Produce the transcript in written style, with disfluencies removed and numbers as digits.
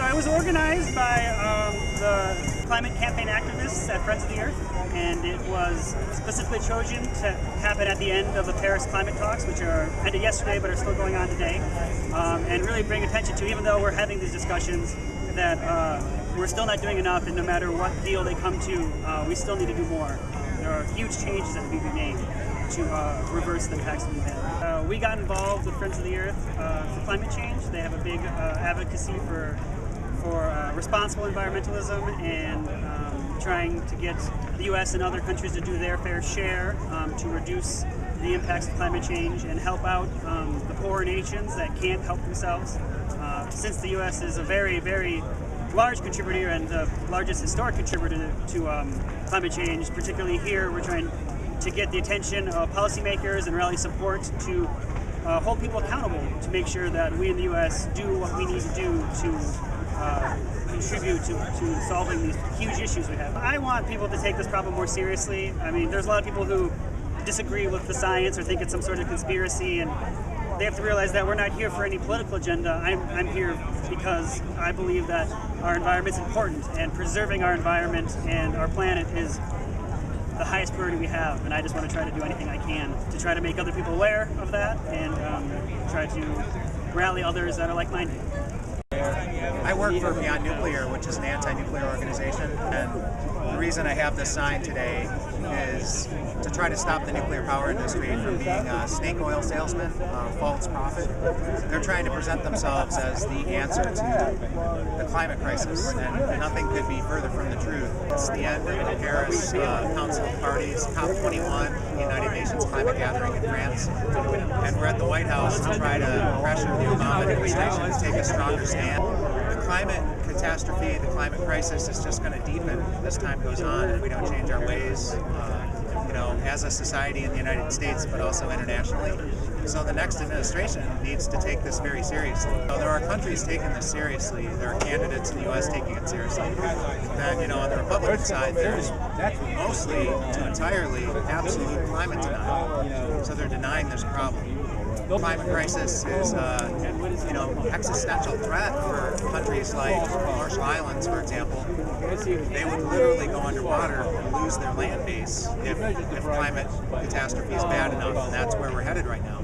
So it was organized by the climate campaign activists at Friends of the Earth, and it was specifically chosen to happen at the end of the Paris climate talks, which are ended yesterday but are still going on today, and really bring attention to, even though we're having these discussions, that we're still not doing enough, and no matter what deal they come to, we still need to do more. There are huge changes that need to be made to reverse the impacts of the event. We got involved with Friends of the Earth for climate change. They have a big advocacy for responsible environmentalism and trying to get the U.S. and other countries to do their fair share to reduce the impacts of climate change and help out the poorer nations that can't help themselves. Since the U.S. is a very, very large contributor and the largest historic contributor to climate change, particularly here, we're trying to get the attention of policymakers and rally support to hold people accountable to make sure that we in the U.S. do what we need to do to contribute to solving these huge issues we have. I want people to take this problem more seriously. I mean, there's a lot of people who disagree with the science or think it's some sort of conspiracy, and they have to realize that we're not here for any political agenda. I'm here because I believe that our environment's important, and preserving our environment and our planet is the highest priority we have, and I just want to try to do anything I can to try to make other people aware of that and try to rally others that are like-minded. I work for Beyond Nuclear, which is an anti-nuclear organization, and the reason I have this sign today is to try to stop the nuclear power industry from being a snake oil salesman, false prophet. They're trying to present themselves as the answer to the climate crisis, and nothing could be further from the truth. It's the end of the Paris Council of Parties, COP21, the United Nations climate gathering in France, and we're at the White House to try to pressure the Obama administration to take a stronger stand. The climate catastrophe, the climate crisis is just going to deepen as time goes on if we don't change our ways, as a society in the United States, but also internationally. So the next administration needs to take this very seriously. So there are countries taking this seriously. There are candidates in the U.S. taking it seriously. Then, on the Republican side, there's mostly to entirely absolute climate denial. So they're denying there's a problem. The climate crisis is existential threat for countries like Marshall Islands, for example. They would literally go underwater and lose their land base if climate catastrophe is bad enough, and that's where we're headed right now.